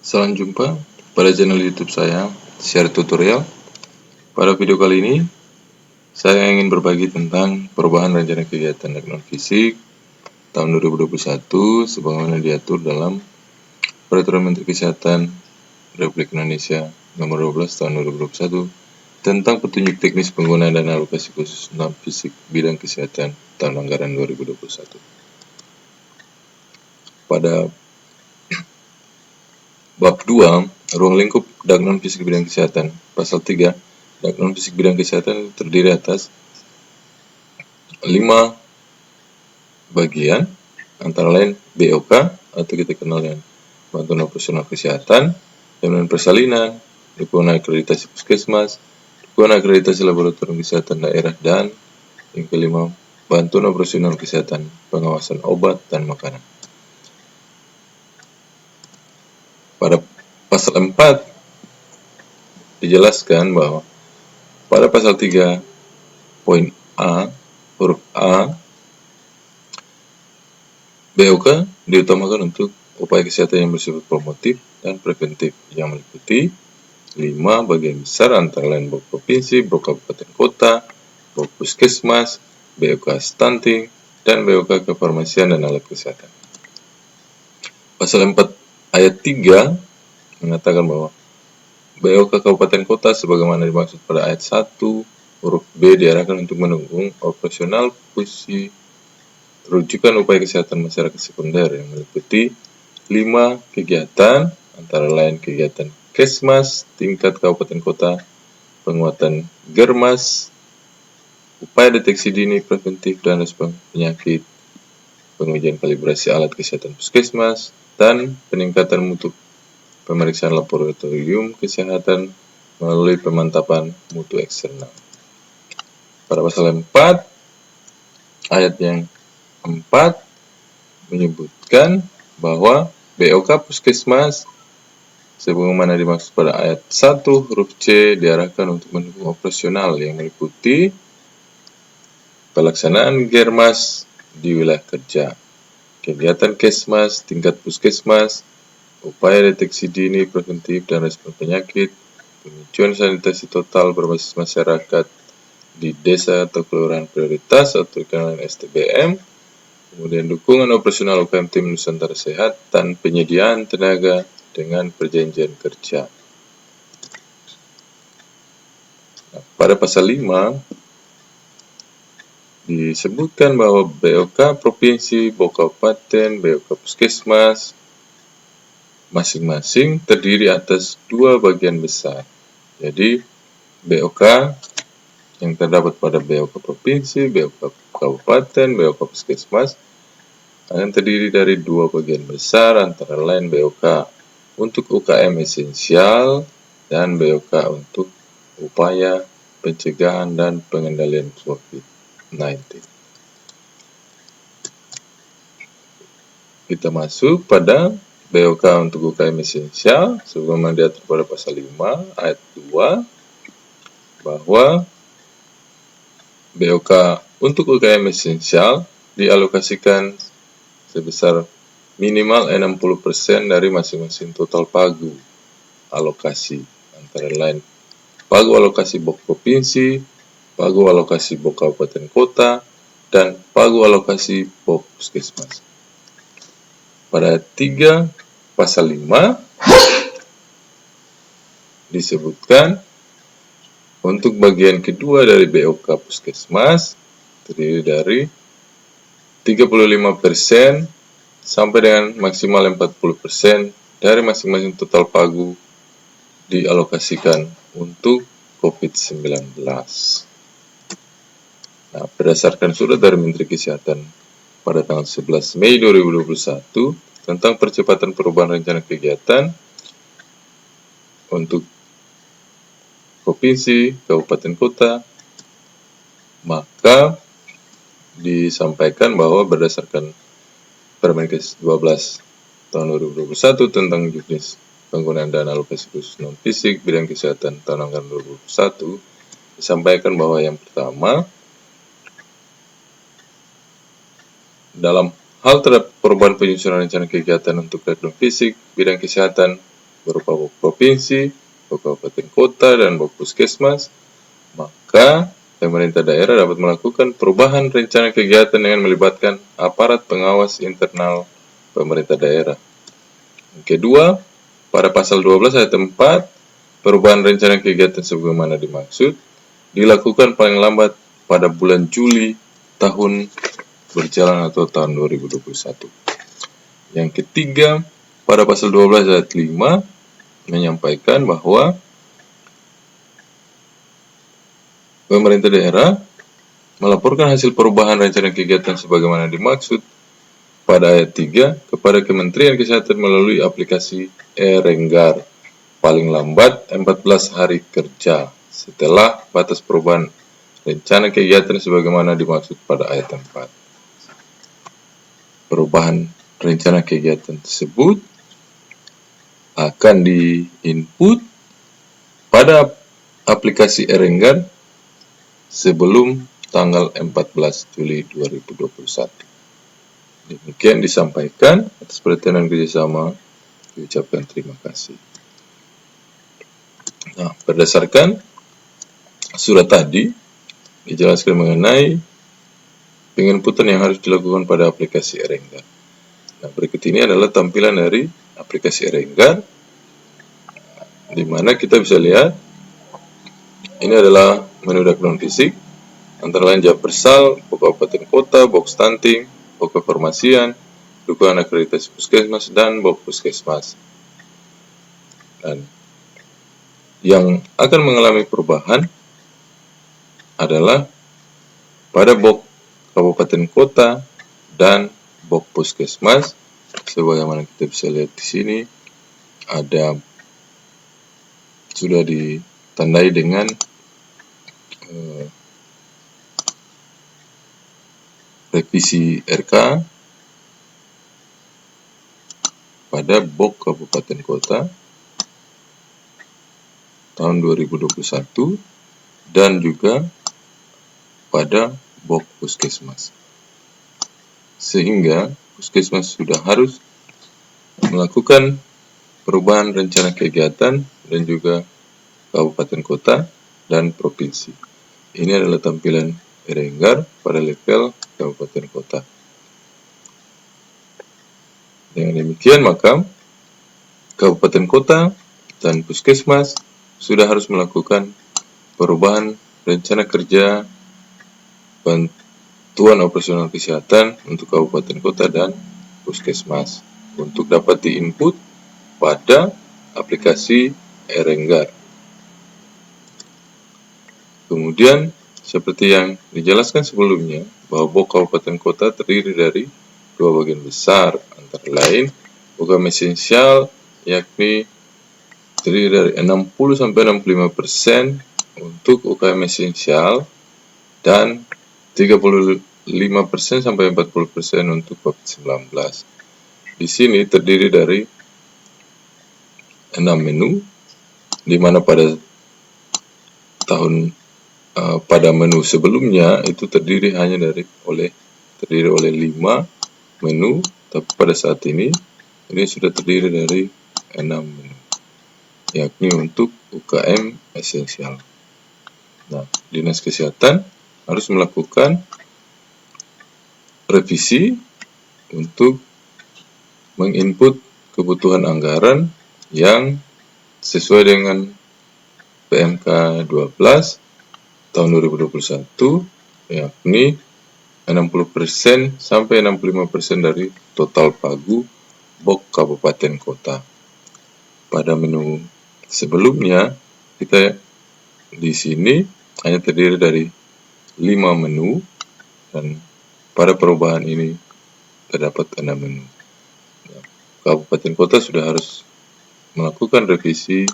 Salam jumpa pada channel YouTube saya, Share Tutorial. Pada video kali ini, saya ingin berbagi tentang perubahan rencana kegiatan non fisik tahun 2021 sebagaimana diatur dalam Peraturan Menteri Kesehatan Republik Indonesia Nomor 12 Tahun 2021 tentang petunjuk teknis penggunaan dana alokasi khusus non fisik bidang kesehatan tahun anggaran 2021. Pada Bab 2, Ruang lingkup dak non fisik bidang kesehatan, Pasal 3, dak non fisik bidang kesehatan terdiri atas 5 bagian, antara lain BOK atau kita kenal dengan bantuan operasional kesehatan, jaminan persalinan, dukungan akreditasi puskesmas, dukungan akreditasi laboratorium kesehatan daerah, dan yang kelima, bantuan operasional kesehatan, pengawasan obat dan makanan. Pada pasal 4 dijelaskan bahwa pada pasal 3 poin A, huruf A, BOK diutamakan untuk upaya kesehatan yang bersifat promotif dan preventif yang meliputi 5 bagian besar antara lain BOK provinsi, BOK kabupaten kota, BOK puskesmas, BOK stunting, dan BOK kefarmasian dan alat kesehatan. Pasal 4 ayat 3 mengatakan bahwa BOK kabupaten kota sebagaimana dimaksud pada ayat 1 huruf B diarahkan untuk mendukung operasional fungsi rujukan upaya kesehatan masyarakat sekunder yang meliputi 5 kegiatan, antara lain kegiatan Kesmas tingkat kabupaten kota, penguatan Germas, upaya deteksi dini preventif dan respons penyakit, pengujian kalibrasi alat kesehatan puskesmas, dan peningkatan mutu pemeriksaan laboratorium kesehatan melalui pemantapan mutu eksternal. Pada pasal 4 ayat yang 4 menyebutkan bahwa BOK puskesmas sebagaimana dimaksud pada ayat 1 huruf C diarahkan untuk mendukung operasional yang meliputi pelaksanaan Germas di wilayah kerja, kegiatan Kesmas tingkat puskesmas, upaya deteksi dini preventif dan respons penyakit, penghijauan sanitasi total berbasis masyarakat di desa atau kelurahan prioritas atau dikenal STBM, kemudian dukungan operasional UKM Tim Nusantara Sehat dan penyediaan tenaga dengan perjanjian kerja. Nah, pada pasal 5 disebutkan bahwa BOK provinsi, BOK kabupaten, BOK puskesmas masing-masing terdiri atas 2 bagian besar. Jadi BOK yang terdapat pada BOK provinsi, BOK kabupaten, BOK puskesmas akan terdiri dari 2 bagian besar, antara lain BOK untuk UKM esensial dan BOK untuk upaya pencegahan dan pengendalian COVID-19. Kita masuk pada BOK untuk UKM esensial sebagaimana diatur pada pasal 5 ayat 2 bahwa BOK untuk UKM esensial dialokasikan sebesar minimal 60% dari masing-masing total pagu alokasi, antara lain pagu alokasi BOK provinsi, pagu alokasi BOK kabupaten kota, dan pagu alokasi BOK puskesmas. Pada 3 pasal 5 disebutkan untuk bagian kedua dari BOK puskesmas terdiri dari 35% sampai dengan maksimal 40% dari masing-masing total pagu dialokasikan untuk COVID-19. Nah, berdasarkan surat dari Menteri Kesehatan pada tanggal 11 Mei 2021 tentang percepatan perubahan rencana kegiatan untuk provinsi, kabupaten kota, maka disampaikan bahwa berdasarkan Permenkes 12 tahun 2021 tentang jenis penggunaan dana alokasi khusus non fisik bidang kesehatan tahun anggaran 2021 disampaikan bahwa yang pertama, dalam hal terhadap perubahan penyusunan rencana kegiatan untuk non fisik bidang kesehatan berupa BOK provinsi, BOK kabupaten kota, dan BOK puskesmas, maka pemerintah daerah dapat melakukan perubahan rencana kegiatan dengan melibatkan aparat pengawas internal pemerintah daerah. Yang kedua, pada pasal 12 ayat 4, perubahan rencana kegiatan sebagaimana dimaksud dilakukan paling lambat pada bulan Juli tahun berjalan atau tahun 2021. Yang ketiga, pada pasal 12 ayat 5 menyampaikan bahwa pemerintah daerah melaporkan hasil perubahan rencana kegiatan sebagaimana dimaksud pada ayat 3 kepada Kementerian Kesehatan melalui aplikasi e-Renggar paling lambat 14 hari kerja setelah batas perubahan rencana kegiatan sebagaimana dimaksud pada ayat 4. Perubahan rencana kegiatan tersebut akan di-input pada aplikasi e-Renggar sebelum tanggal 14 Juli 2021. Demikian disampaikan, atas perhatian dan kerjasama diucapkan terima kasih. Nah, berdasarkan surat tadi dijelaskan mengenai penginputan yang harus dilakukan pada aplikasi e-Renggar. Nah, berikut ini adalah tampilan dari aplikasi e-Renggar, di mana kita bisa lihat ini adalah menu dashboard fisik, antara lain Japersal, BOK kabupaten kota, BOK stunting, BOK kefarmasian, dukungan akreditasi puskesmas, dan BOK puskesmas. Dan yang akan mengalami perubahan adalah pada BOK kabupaten kota dan BOK puskesmas, sebagaimana kita bisa lihat di sini ada sudah ditandai dengan revisi RK pada BOK kabupaten kota tahun 2021 dan juga pada BOK puskesmas, sehingga puskesmas sudah harus melakukan perubahan rencana kegiatan dan juga kabupaten kota dan provinsi. Ini adalah tampilan e-Renggar pada level kabupaten kota. Dengan demikian maka kabupaten kota dan puskesmas sudah harus melakukan perubahan rencana kerja bantuan operasional kesehatan untuk kabupaten kota dan puskesmas untuk dapat di-input pada aplikasi e-Renggar. Kemudian seperti yang dijelaskan sebelumnya bahwa BOK kabupaten kota terdiri dari dua bagian besar, antara lain UKM esensial yakni terdiri dari 60-65% untuk UKM esensial dan 35% sampai 40% untuk COVID-19. Di sini terdiri dari 6 menu, di mana pada menu sebelumnya itu terdiri oleh 5 menu, tapi pada saat ini sudah terdiri dari 6 menu, yakni untuk UKM esensial. Nah, Dinas Kesehatan harus melakukan revisi untuk menginput kebutuhan anggaran yang sesuai dengan PMK 12 tahun 2021, yakni 60% sampai 65% dari total pagu BOK kabupaten kota. Pada menu sebelumnya kita di sini hanya terdiri dari 5 menu, dan pada perubahan ini terdapat 6 menu. Kabupaten kota sudah harus melakukan revisi,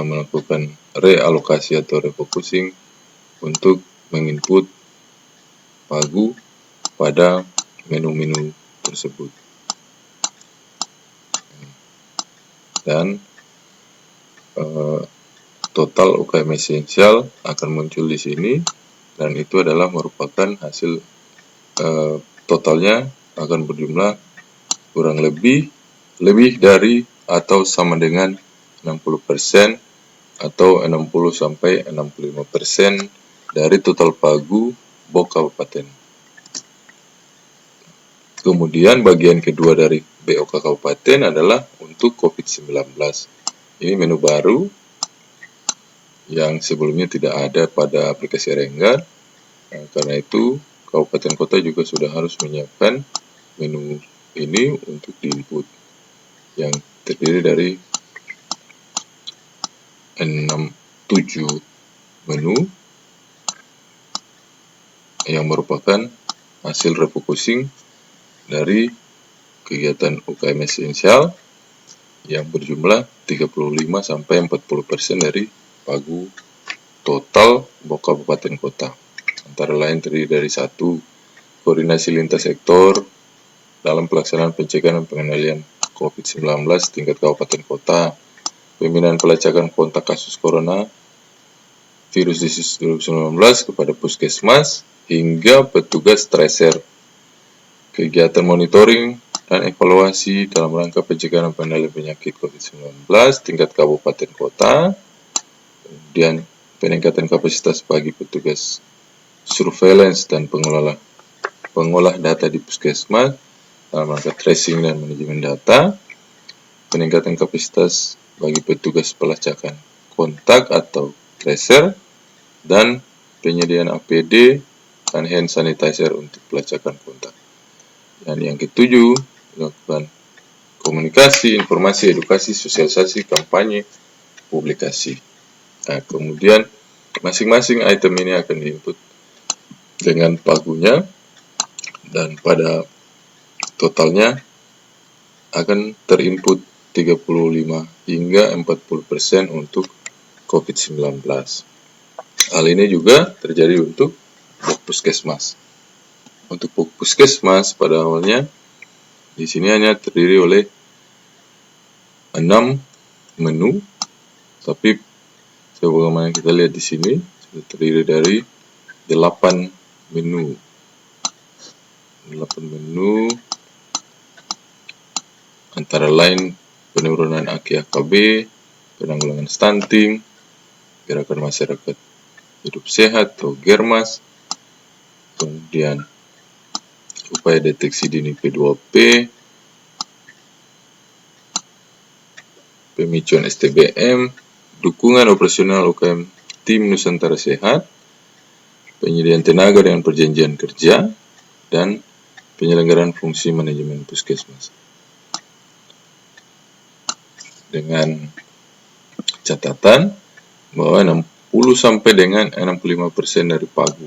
melakukan realokasi atau refocusing untuk menginput pagu pada menu-menu tersebut. Dan total UKM esensial akan muncul di sini, dan itu adalah merupakan hasil totalnya akan berjumlah kurang lebih lebih dari atau sama dengan 60% atau 60-65% dari total pagu BOK Kabupaten. Kemudian bagian kedua dari BOK Kabupaten adalah untuk COVID-19. Ini menu baru yang sebelumnya tidak ada pada aplikasi Renggar. Karena itu kabupaten kota juga sudah harus menyiapkan menu ini untuk diinput, yang terdiri dari 7 menu yang merupakan hasil refocusing dari kegiatan UKM esensial yang berjumlah 35-40% dari pagu total BOK Kabupaten Kota. Antara lain terdiri dari 1. Koordinasi lintas sektor dalam pelaksanaan pencegahan dan pengendalian COVID-19 tingkat kabupaten kota, pembinaan pelacakan kontak kasus corona virus disease 2019 kepada puskesmas hingga petugas tracer, kegiatan monitoring dan evaluasi dalam rangka pencegahan dan pengendalian penyakit COVID-19 tingkat kabupaten kota, kemudian peningkatan kapasitas bagi petugas surveillance dan pengolah data di puskesmas dalam rangka tracing dan manajemen data, peningkatan kapasitas bagi petugas pelacakan kontak atau tracer, dan penyediaan APD dan hand sanitizer untuk pelacakan kontak. Dan yang ketujuh, melakukan komunikasi, informasi, edukasi, sosialisasi, kampanye, publikasi. Nah, kemudian masing-masing item ini akan diinput dengan pagunya, dan pada totalnya akan terinput 35 hingga 40% untuk COVID-19. Hal ini juga terjadi untuk puskesmas. Untuk puskesmas pada awalnya di sini hanya terdiri oleh 6 menu, tapi sebagaimana kita lihat di sini sudah terdiri dari 8 menu. 8 menu antara lain penurunan AKB, penanggulangan stunting, gerakan masyarakat hidup sehat atau Germas, kemudian upaya deteksi dini P2P, pemicuan STBM, dukungan operasional UKM Tim Nusantara Sehat, penyediaan tenaga dengan perjanjian kerja, dan penyelenggaraan fungsi manajemen puskesmas. Dengan catatan bahwa 60 sampai dengan 65% dari pagu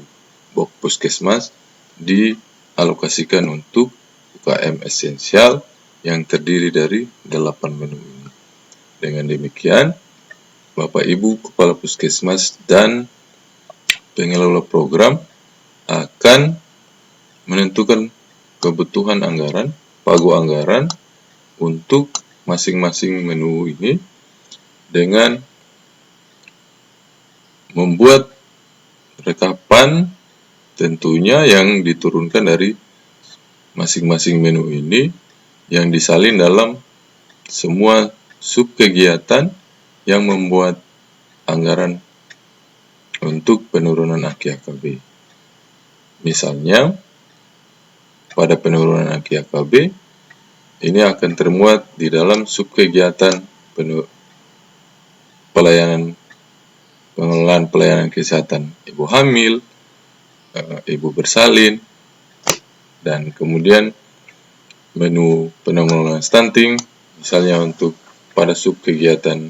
BOK puskesmas dialokasikan untuk UKM esensial yang terdiri dari 8 menu ini. Dengan demikian, Bapak Ibu Kepala Puskesmas dan pengelola program akan menentukan kebutuhan anggaran, pagu anggaran untuk masing-masing menu ini dengan membuat rekapan tentunya yang diturunkan dari masing-masing menu ini yang disalin dalam semua sub kegiatan yang membuat anggaran untuk penurunan AKB. Misalnya pada penurunan AKB ini akan termuat di dalam sub kegiatan pengelolaan pelayanan kesehatan ibu hamil, ibu bersalin, dan kemudian menu penanggulangan stunting, misalnya untuk pada sub kegiatan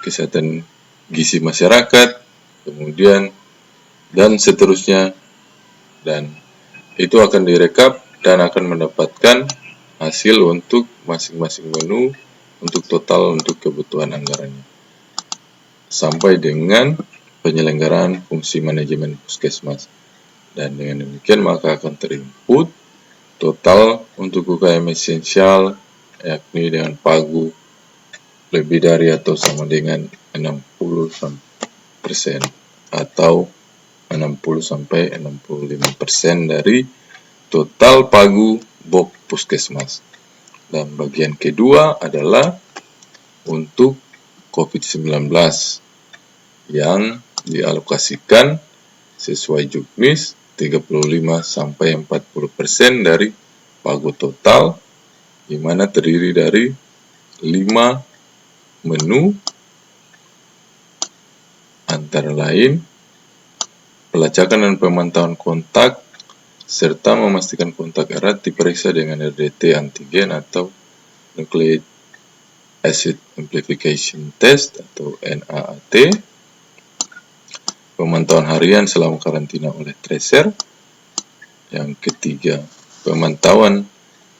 kesehatan gizi masyarakat, kemudian dan seterusnya, dan itu akan direkap dan akan mendapatkan hasil untuk masing-masing menu untuk total untuk kebutuhan anggarannya sampai dengan penyelenggaraan fungsi manajemen puskesmas. Dan dengan demikian maka akan terinput total untuk UKM esensial yakni dengan pagu lebih dari atau sama dengan 60% atau 60-65% dari total pagu BOK puskesmas. Dan bagian kedua adalah untuk COVID-19 yang dialokasikan sesuai juknis 35-40% dari pagu total, di mana terdiri dari 5 menu, antara lain pelacakan dan pemantauan kontak, serta memastikan kontak erat diperiksa dengan RDT antigen atau Nucleic Acid Amplification Test atau NAAT, pemantauan harian selama karantina oleh tracer. Yang ketiga, pemantauan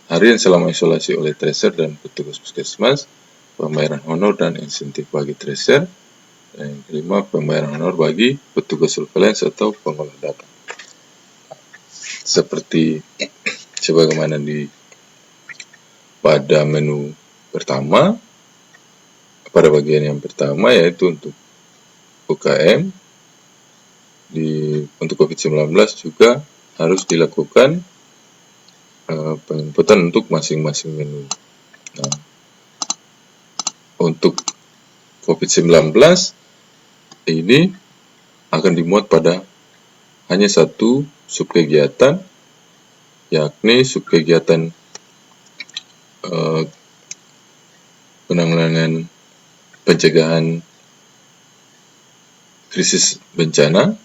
harian selama isolasi oleh tracer dan petugas puskesmas, pembayaran honor dan insentif bagi tracer. Dan yang kelima, pembayaran honor bagi petugas surveillance atau pengolah data. Seperti sebagaimana pada menu pertama, pada bagian yang pertama yaitu untuk UKM, untuk COVID-19 juga harus dilakukan penginputan untuk masing-masing menu. Nah, untuk COVID-19 ini akan dimuat pada hanya satu subkegiatan, yakni subkegiatan penanggulangan pencegahan krisis bencana,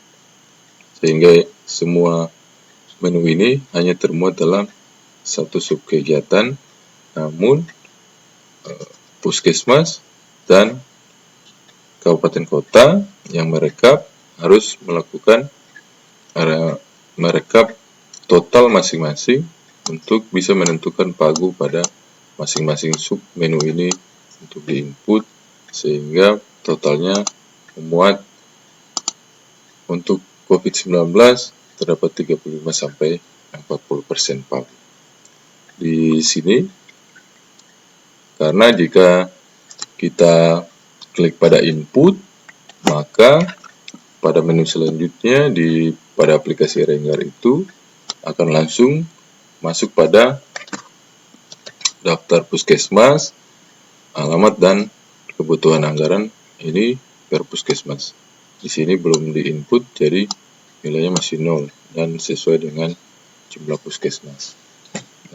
sehingga semua menu ini hanya termuat dalam satu subkegiatan, namun puskesmas dan kabupaten kota yang merekap harus merekap total masing-masing untuk bisa menentukan pagu pada masing-masing sub menu ini untuk diinput, sehingga totalnya memuat untuk COVID-19 terdapat 35-40% pagu. Di sini, karena jika kita klik pada input, maka pada menu selanjutnya pada aplikasi Renggar itu akan langsung masuk pada daftar puskesmas, alamat dan kebutuhan anggaran ini per puskesmas. Di sini belum diinput, jadi nilainya masih 0 dan sesuai dengan jumlah puskesmas.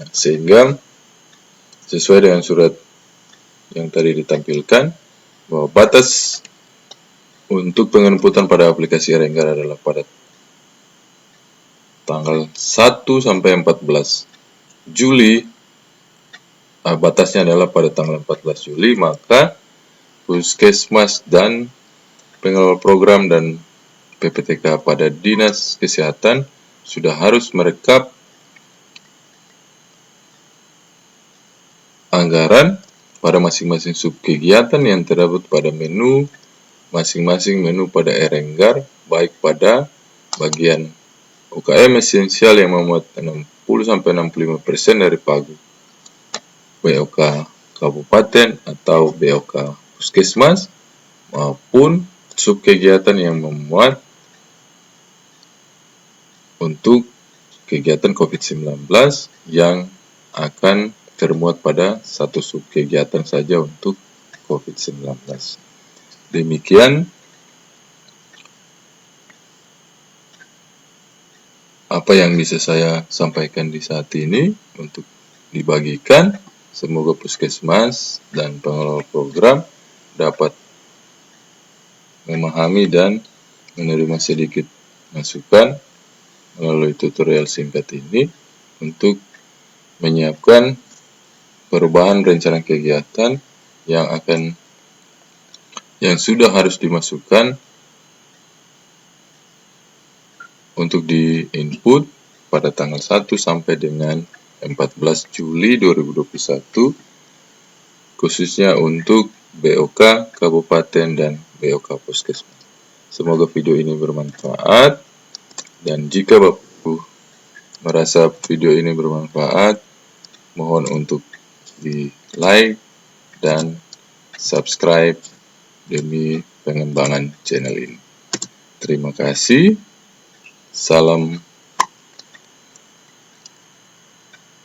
Nah, sehingga sesuai dengan surat yang tadi ditampilkan, bahwa batas untuk penginputan pada aplikasi Renggar adalah pada tanggal 1 sampai 14 Juli. Batasnya adalah pada tanggal 14 Juli, maka puskesmas dan pengelola program dan PPTK pada Dinas Kesehatan sudah harus merekap anggaran pada masing-masing subkegiatan yang terdapat pada menu, masing-masing menu pada Renggar, baik pada bagian UKM esensial yang memuat 60-65% dari pagu BOK kabupaten atau BOK puskesmas, maupun subkegiatan yang memuat untuk kegiatan COVID-19 yang akan termuat pada satu subkegiatan saja untuk COVID-19. Demikian apa yang bisa saya sampaikan di saat ini untuk dibagikan. Semoga puskesmas dan pengelola program dapat memahami dan menerima sedikit masukan melalui tutorial singkat ini untuk menyiapkan perubahan rencana kegiatan yang sudah harus dimasukkan untuk di-input pada tanggal 1 sampai dengan 14 Juli 2021, khususnya untuk BOK Kabupaten dan BOK Puskesmas. Semoga video ini bermanfaat, dan jika Bapak Ibu merasa video ini bermanfaat, mohon untuk di like dan subscribe demi pengembangan channel ini. Terima kasih. Salam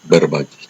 berbagi.